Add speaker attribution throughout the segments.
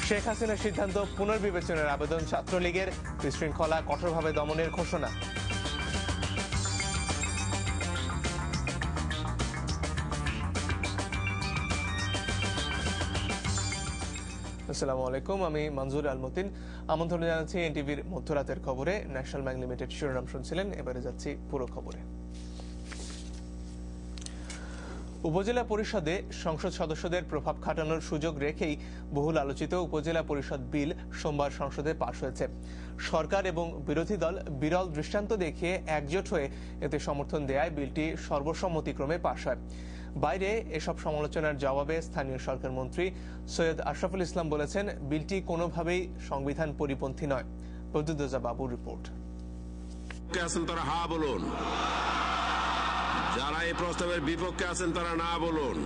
Speaker 1: শেখ হাসিনার সিদ্ধান্ত পুনর্বিবেচনার আবেদন ছাত্রলীগের, বিশৃঙ্খলা কঠোরভাবে দমনের ঘোষণা। আসসালামু আলাইকুম, আমি মনজুর আল মতিন। আমন্ত্রণ জানাচ্ছি এনটিভির মধ্যরাতের খবরে। ন্যাশনাল ব্যাংক লিমিটেড শিরোনাম শুনছিলেন, এবারে যাচ্ছি পুরো খবরে। উপজেলা পরিষদে সংসদ সদস্যদের প্রভাব খাটানোর সুযোগ রেখেই বহুল আলোচিত উপজেলা পরিষদ বিল সোমবার সংসদে পাশ হয়েছে। সরকার এবং বিরোধী দল বিরল দৃষ্টান্ত দেখিয়ে একজোট হয়ে এতে সমর্থন দেয়ায় বিলটি সর্বসম্মতিক্রমে পাশ হয়। বাইরে এসব সমালোচনার জবাবে স্থানীয় সরকার মন্ত্রী সৈয়দ আশরাফুল ইসলাম বলেছেন, বিলটি কোনোভাবেই সংবিধান পরিপন্থী নয়। বদরুদ্দোজা বাবুর রিপোর্ট।
Speaker 2: যারা এই প্রস্তাবের বিপক্ষে আছেন তারা না বলুন।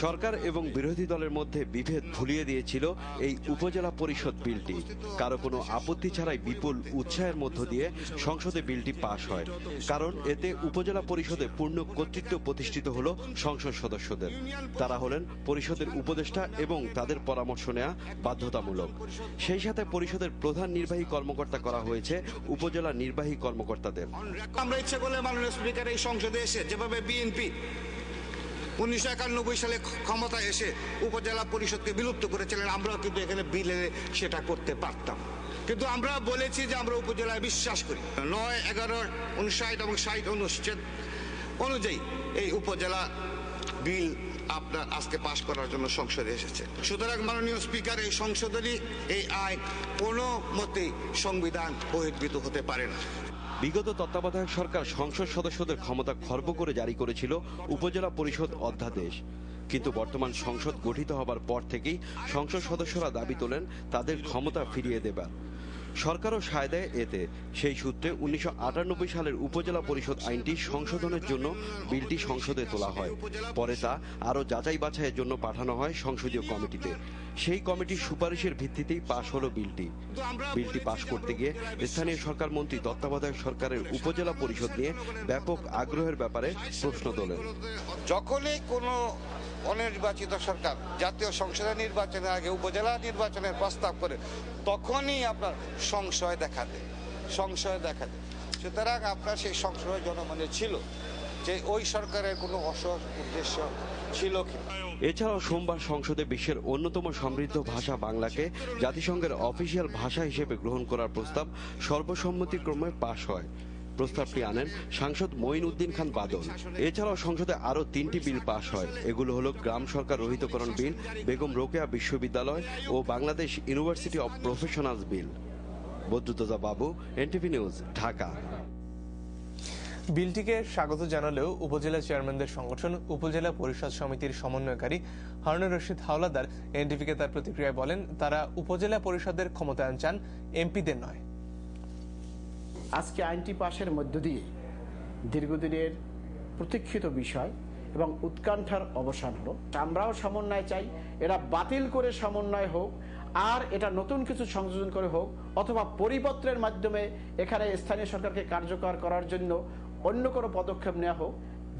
Speaker 3: সরকার এবং বিরোধী দলের মধ্যে বিভেদ ভুলিয়ে দিয়েছিল এই উপজেলা পরিষদ বিলটি। কারো কোনো আপত্তি ছাড়াই বিপুল উৎসাহের মধ্য দিয়ে সংসদে বিলটি পাশ হয়। কারণ এতে উপজেলা পরিষদে পূর্ণ কর্তৃত্ব প্রতিষ্ঠিত হল সংসদ সদস্যদের। তারা হলেন পরিষদের উপদেষ্টা এবং তাদের পরামর্শ নেওয়া বাধ্যতামূলক। সেই সাথে পরিষদের প্রধান নির্বাহী কর্মকর্তা করা হয়েছে উপজেলা নির্বাহী কর্মকর্তাদের।
Speaker 4: আমরা ইচ্ছা করলে মাননীয় স্পিকার এই সংসদে এসে যেভাবে বিএনপি 1991 সালে ক্ষমতা এসে উপজেলা পরিষদকে বিলুপ্ত করেছিলেন, আমরাও কিন্তু এখানে বিলে সেটা করতে পারতাম। কিন্তু আমরা বলেছি যে আমরা উপজেলায় বিশ্বাস করি। 9, 11, 59 এবং 60 অনুচ্ছেদ অনুযায়ী এই উপজেলা বিল আপনার আজকে পাশ করার জন্য সংসদে এসেছে। সুতরাং মাননীয় স্পিকার, এই সংশোধনী, এই আইন কোনো মতেই সংবিধান বহির্ভূত হতে পারে না।
Speaker 3: বিগত তত্ত্বাবধায়ক সরকার সংসদ সদস্যদের ক্ষমতা খর্ব করে জারি করেছিল উপজেলা পরিষদ অধ্যাদেশ। কিন্তু বর্তমান সংসদ গঠিত হবার পর থেকেই সংসদ সদস্যরা দাবি তোলেন তাদের ক্ষমতা ফিরিয়ে দেবার। সরকারও সায় দেয় এতে। সেই সূত্রে 1998 সালের উপজেলা পরিষদ আইনটি সংশোধনের জন্য বিলটি সংসদে তোলা হয়। পরে তা আরও যাচাই বাছাইয়ের জন্য পাঠানো হয় সংসদীয় কমিটিতে। সেই কমিটির সুপারিশের ভিত্তিতেই পাশ হলো বিলটি। বিলটি পাশ করতে গিয়ে স্থানীয় সরকার মন্ত্রী তত্ত্বাবধায়ক সরকারের উপজেলা পরিষদ নিয়ে ব্যাপক আগ্রহের ব্যাপারে প্রশ্ন তোলেন।
Speaker 4: যখনই কোনো অনির্বাচিত সরকার জাতীয় সংসদের নির্বাচনের আগে উপজেলা নির্বাচনের প্রস্তাব করে, তখনই আপনার সংশয় দেখা দেয়। সুতরাং আপনার সেই সংশয় জনমনে ছিল যে ওই সরকারের কোনো অসৎ উদ্দেশ্য ছিল কি।
Speaker 3: এছাড়াও সোমবার সংসদে বিশ্বের অন্যতম সমৃদ্ধ ভাষা বাংলাকে জাতিসংঘের অফিসিয়াল ভাষা হিসেবে গ্রহণ করার প্রস্তাব সর্বসম্মতিক্রমে পাশ হয়। প্রস্তাবটি আনেন সাংসদ মঈন উদ্দিন খান বাদল। এছাড়াও সংসদে আরও 3টি বিল পাশ হয়। এগুলো হলো গ্রাম সরকার রহিতকরণ বিল, বেগম রোকেয়া বিশ্ববিদ্যালয় ও Bangladesh university of professionals bill. Badruddoza Babu, NTV news, Dhaka.
Speaker 1: বিলটিকে স্বাগত জানালেও উপজেলা চেয়ারম্যানদের সংগঠন উপজেলা পরিষদ সমিতির সমন্বয়কারী হারুনুর রশিদ হাওলাদার এনটিভিকে তার প্রতিক্রিয়ায় বলেন, তারা উপজেলা পরিষদের ক্ষমতায়ন চান, এমপিদের নয়।
Speaker 5: আজকে আইনটি পাশের মধ্য দিয়ে দীর্ঘদিনের প্রতীক্ষিত বিষয় এবং উৎকণ্ঠার অবসান হলো। আমরাও সমন্বয় চাই, এরা বাতিল করে সমন্বয় হোক, আর এটা নতুন কিছু সংযোজন করে হোক, অথবা পরিপত্রের মাধ্যমে এখানে স্থানীয় সরকারকে কার্যকর করার জন্য অন্য কোনো পদক্ষেপ নেওয়া হোক।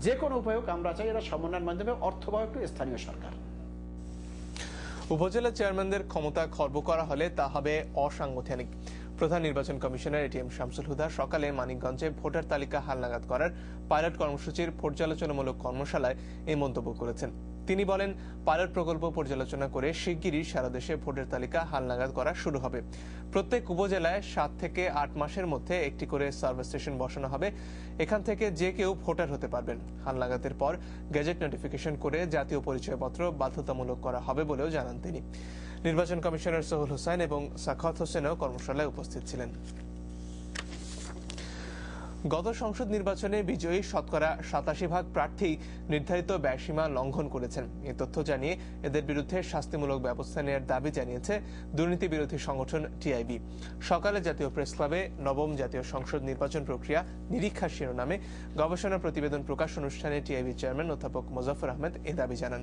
Speaker 5: যে কোনো উপায় হোক, আমরা চাই এরা সমন্বয়ের মাধ্যমে অর্থবহ একটু স্থানীয় সরকার।
Speaker 1: উপজেলা চেয়ারম্যানদের ক্ষমতা খর্ব করা হলে তা হবে অসাংবিধানিক। প্রধান নির্বাচন কমিশনার এটিএম শামসুল হুদা সকালে মানিকগঞ্জে ভোটার তালিকা হালনাগাদ করার পাইলট কর্মসূচির পর্যালোচনামূলক কর্মশালায় এই মন্তব্য করেছেন। তিনি বলেন, পাইলট প্রকল্প পর্যালোচনা করে শিগগিরই সারা দেশে ভোটার তালিকা হালনাগাদ করা শুরু হবে। প্রত্যেক উপজেলায় 7 থেকে 8 মাসের মধ্যে একটি করে সার্ভে স্টেশন বসানো হবে। এখান থেকে যে কেউ ভোটার হতে পারবেন। হালনাগাদের পর গেজেট নোটিফিকেশন করে জাতীয় পরিচয়পত্র বাধ্যতামূলক করা হবে বলেও জানান তিনি। নির্বাচন কমিশনার সোহেল হোসেন এবং সাখাওয়াত হোসেনও কর্মশালায় উপস্থিত ছিলেন। গত সংসদ নির্বাচনে বিজয়ী শতকরা 87% প্রার্থী নির্ধারিত ব্যয়সীমা লঙ্ঘন করেছেন। এই তথ্য জানিয়ে এদের বিরুদ্ধে শাস্তিমূলক ব্যবস্থা নেওয়ার দাবি জানিয়েছে দুর্নীতি বিরোধী সংগঠন টিআইবি। সকালে জাতীয় প্রেস ক্লাবে নবম জাতীয় সংসদ নির্বাচন প্রক্রিয়া নিরীক্ষা শিরোনামে গবেষণা প্রতিবেদন প্রকাশ অনুষ্ঠানে টিআইবি চেয়ারম্যান অধ্যাপক মোজাফফর আহমেদ এ দাবি জানান।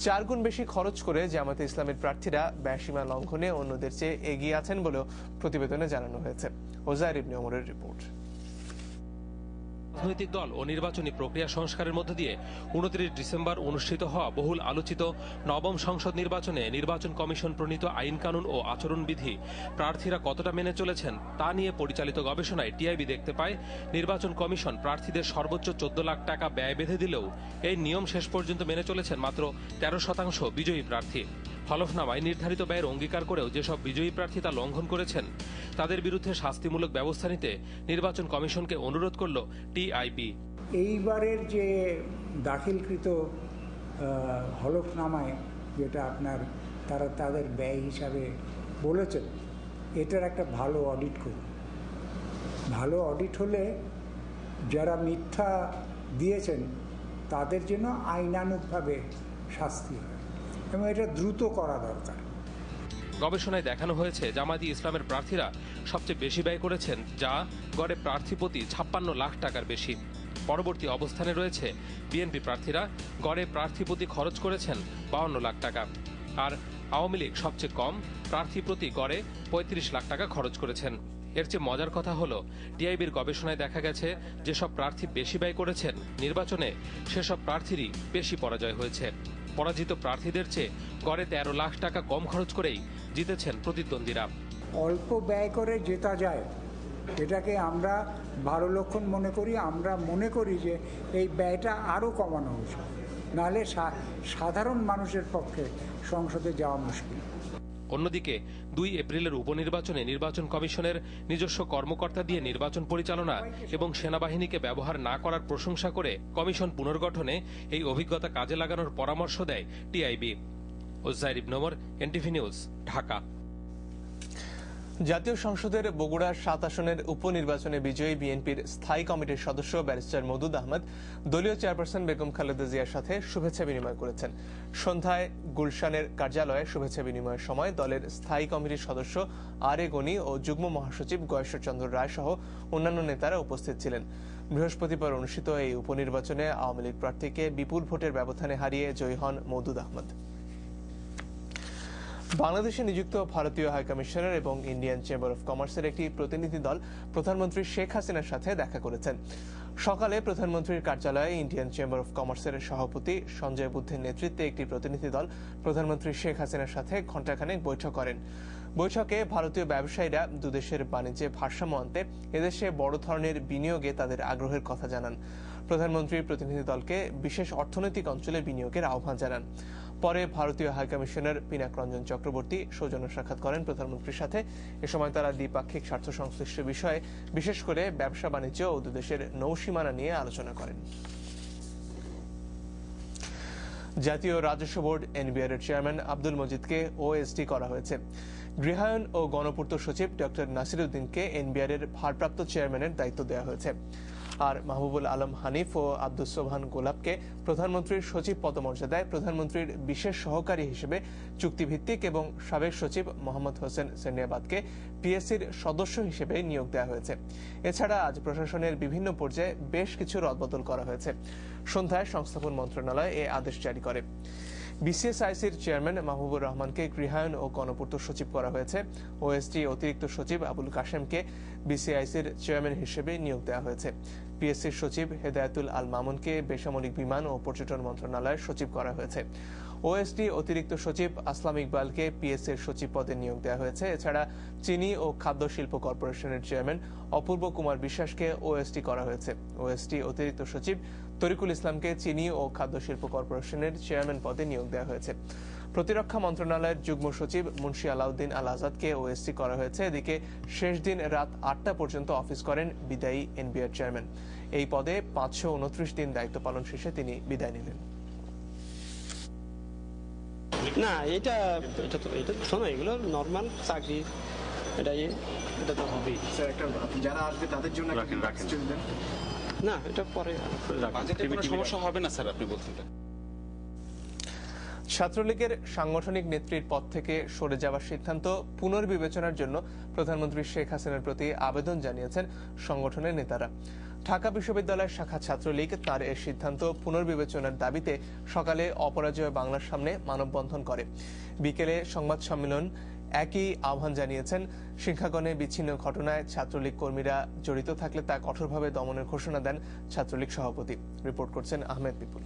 Speaker 1: 4 গুণ বেশি খরচ করে জামায়াতে ইসলামের প্রার্থীরা ব্যয়সীমা লঙ্ঘনে অন্যদের চেয়ে এগিয়ে আছেন বলেও প্রতিবেদনে জানানো হয়েছে। ওজায়ের ইবনে ওমরের রিপোর্ট।
Speaker 6: রাজনৈতিক দল ও নির্বাচনী প্রক্রিয়া সংস্কারের মধ্য দিয়ে 29 ডিসেম্বর অনুষ্ঠিত হওয়া বহুল আলোচিত নবম সংসদ নির্বাচনে নির্বাচন কমিশন প্রণীত আইন কানুন ও আচরণবিধি প্রার্থীরা কতটা মেনে চলেছেন তা নিয়ে পরিচালিত গবেষণায় টিআইবি দেখতে পায় নির্বাচন কমিশন প্রার্থীদের সর্বোচ্চ 14 লাখ টাকা ব্যয় বেঁধে দিলেও এই নিয়ম শেষ পর্যন্ত মেনে চলেছেন মাত্র 13% বিজয়ী প্রার্থী। হলফনামায় নির্ধারিত ব্যয়ের অঙ্গীকার করেও যেসব বিজয়ী প্রার্থী তা লঙ্ঘন করেছেন তাদের বিরুদ্ধে শাস্তিমূলক ব্যবস্থা নিতে নির্বাচন কমিশনকে অনুরোধ করল টিআইবি।
Speaker 7: এইবারের যে দাখিলকৃত হলফনামায় যেটা তারা তাদের ব্যয় হিসাবে বলেছেন, এটার একটা ভালো অডিট করুন। ভালো অডিট হলে যারা মিথ্যা দিয়েছেন তাদের জন্য আইনানুগভাবে শাস্তি হয় এবং এটা দ্রুত করা দরকার।
Speaker 6: গবেষণায় দেখানো হয়েছে জামায়াতে ইসলামের প্রার্থীরা সবচেয়ে বেশি ব্যয় করেছেন, যা গড়ে প্রার্থী প্রতি 56 লাখ টাকার বেশি। পরবর্তী অবস্থানে রয়েছে বিএনপি প্রার্থীরা, গড়ে প্রার্থী প্রতি খরচ করেছেন 52 লাখ টাকা। আর আওয়ামী লীগ সবচেয়ে কম, প্রার্থী প্রতি গড়ে 35 লাখ টাকা খরচ করেছেন। এর চেয়ে মজার কথা হলো টিআইবির গবেষণায় দেখা গেছে যেসব প্রার্থী বেশি ব্যয় করেছেন নির্বাচনে সেসব প্রার্থীরই বেশি পরাজয় হয়েছে। পরাজিত প্রার্থীদের চেয়ে গড়ে 13 লাখ টাকা কম খরচ করেই জিতেছেন প্রতিদ্বন্দ্বীরা।
Speaker 7: অল্প ব্যয় করে জেতা যায়, এটাকে আমরা ভালো লক্ষণ মনে করি। আমরা মনে করি যে এই ব্যয়টা আরও কমানো উচিত, নাহলে সাধারণ মানুষের পক্ষে সংসদে যাওয়া মুশকিল।
Speaker 6: অন্যদিকে 2 এপ্রিলের উপনির্বাচনে নির্বাচন কমিশনের নিজস্ব কর্মকর্তা দিয়ে নির্বাচন পরিচালনা এবং সেনাবাহিনীকে ব্যবহার না করার প্রশংসা করে কমিশন পুনর্গঠনে এই অভিজ্ঞতা কাজে লাগানোর পরামর্শ দেয় টিআইবি। ওজাইর ইবনে ওমর, এনটিভি নিউজ, ঢাকা।
Speaker 1: জাতীয় সংসদের বগুড়ার 7 আসনের উপনির্বাচনে বিজয়ী বিএনপির স্থায়ী কমিটির সদস্য ব্যারিস্টার মওদুদ আহমদ দলীয় চেয়ারপারসন বেগম খালেদা জিয়ার সাথে শুভেচ্ছা বিনিময় করেছেন। সন্ধ্যায় গুলশানের কার্যালয়ে শুভেচ্ছা বিনিময়ের সময় দলের স্থায়ী কমিটির সদস্য আর এ গনি ও যুগ্ম মহাসচিব গয়েশ্বরচন্দ্র রায় সহ অন্যান্য নেতারা উপস্থিত ছিলেন। বৃহস্পতিবার অনুষ্ঠিত এই উপনির্বাচনে আওয়ামী লীগ প্রার্থীকে বিপুল ভোটের ব্যবধানে হারিয়ে জয়ী হন মওদুদ আহমদ। বাংলাদেশে নিযুক্ত ভারতীয় হাইকমিশনার এবং ইন্ডিয়ান চেম্বার অব কমার্সের একটি প্রতিনিধি দল প্রধানমন্ত্রী শেখ হাসিনার সাথে দেখা করেছেন। সকালে প্রধানমন্ত্রীর কার্যালয়ে ইন্ডিয়ান চেম্বার অব কমার্সের সভাপতি সঞ্জয় বুদ্ধের নেতৃত্বে একটি প্রতিনিধি দল প্রধানমন্ত্রী শেখ হাসিনার সাথে ঘণ্টাখানেক বৈঠক করেন। বৈঠকে ভারতীয় ব্যবসায়ীরা দুদেশের বাণিজ্যে ভারসাম্য আনতে এদেশে বড় ধরনের বিনিয়োগে তাদের আগ্রহের কথা জানান। প্রধানমন্ত্রী প্রতিনিধি দলকে বিশেষ অর্থনৈতিক অঞ্চলে বিনিয়োগের আহ্বান জানান। পরে ভারতীয় হাইকমিশনার পিনাক রঞ্জন চক্রবর্তী সৌজন্য সাক্ষাৎ করেন প্রধানমন্ত্রীর সাথে। এ সময় তারা দ্বিপাক্ষিক স্বার্থ সংশ্লিষ্ট বিষয়ে বিশেষ করে ব্যবসা বাণিজ্য ও দুদেশের নৌসীমানা নিয়ে আলোচনা করেন। জাতীয় রাজস্ব বোর্ড এনবিআর এর চেয়ারম্যান আব্দুল মজিদকে ওএসডি করা হয়েছে। গৃহায়ন ও গণপূর্ত সচিব ডক্টর নাসিরউদ্দিনকে এনবিআর এর ভারপ্রাপ্ত চেয়ারম্যানের দায়িত্ব দেওয়া হয়েছে। আর মাহবুবুল আলম হানিফ ও আব্দুস সোবহান গোলাপকে প্রধানমন্ত্রীর সচিব পদমর্যাদায় প্রধানমন্ত্রীর বিশেষ সহকারী হিসেবে চুক্তিভিত্তিক এবং সাবেক সচিব মোহাম্মদ হোসেন সেনিয়াবাদকে পিএসসির সদস্য হিসেবে নিয়োগ দেওয়া হয়েছে। এছাড়া আজ প্রশাসনের বিভিন্ন পর্যায়ে বেশ কিছু রদবদল করা হয়েছে। সন্ধ্যায় সংস্থাপন মন্ত্রণালয় এ আদেশ জারি করে। বিসিএসআইসির চেয়ারম্যান মাহবুবুর রহমানকে গৃহায়ন ও গণপূর্ত সচিব করা হয়েছে। ওএসডি অতিরিক্ত সচিব আবুল কাশেমকে বিসিআইসির চেয়ারম্যান হিসেবে নিয়োগ দেওয়া হয়েছে। পিএসসির সচিব হেদায়েতুল আল মামুনকে বেসামরিক বিমান ও পর্যটন মন্ত্রণালয়ের সচিব করা হয়েছে। ওএসডি অতিরিক্ত সচিব আসলাম ইকবালকে পিএসসির সচিব পদে নিয়োগ দেওয়া হয়েছে। এছাড়া চিনি ও খাদ্য শিল্প কর্পোরেশনের চেয়ারম্যান অপূর্ব কুমার বিশ্বাসকে ওএসডি করা হয়েছে। ওএসডি অতিরিক্ত সচিব তরিকুল ইসলামকে চিনি ও খাদ্য শিল্প কর্পোরেশনের চেয়ারম্যান পদে নিয়োগ দেওয়া হয়েছে। প্রতিরক্ষা মন্ত্রণালয়ের যুগ্ম সচিব মুন্সি আলাউদ্দিন আল আজাদকে ওএসডি করা হয়েছে। এদিকে শেষ দিন রাত 8টা পর্যন্ত অফিস করেন বিদায়ী এনবিআর চেয়ারম্যান। এই পদে 529 দিন দায়িত্ব পালন শেষে তিনি বিদায় নিলেন।
Speaker 8: না এটা শোনো, এগুলো নর্মাল চাকরি, এটা তো হবেই।
Speaker 9: যারা আসবে তাদের জন্য
Speaker 8: না, এটা পরে
Speaker 9: সমস্যা হবে না স্যার, আপনি বলছেন।
Speaker 1: ছাত্রলীগের সাংগঠনিক নেত্রীর পদ থেকে সরে যাওয়ার সিদ্ধান্ত পুনর্বিবেচনার জন্য প্রধানমন্ত্রী শেখ হাসিনার প্রতি আবেদন জানিয়েছেন সংগঠনের নেতারা। ঢাকা বিশ্ববিদ্যালয়ের শাখা ছাত্রলীগ তার এই সিদ্ধান্ত পুনর্বিবেচনার দাবিতে সকালে অপরাজয় বাংলার সামনে মানববন্ধন করে। বিকেলে সংবাদ সম্মেলন একই আহ্বান জানিয়েছেন। শিক্ষাগণে বিচ্ছিন্ন ঘটনায় ছাত্রলীগ কর্মীরা জড়িত থাকলে তা কঠোরভাবে দমনের ঘোষণা দেন ছাত্রলীগ সভাপতি। রিপোর্ট করছেন আহমেদ বিপুল।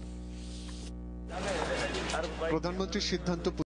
Speaker 10: প্রধানমন্ত্রীর সিদ্ধান্ত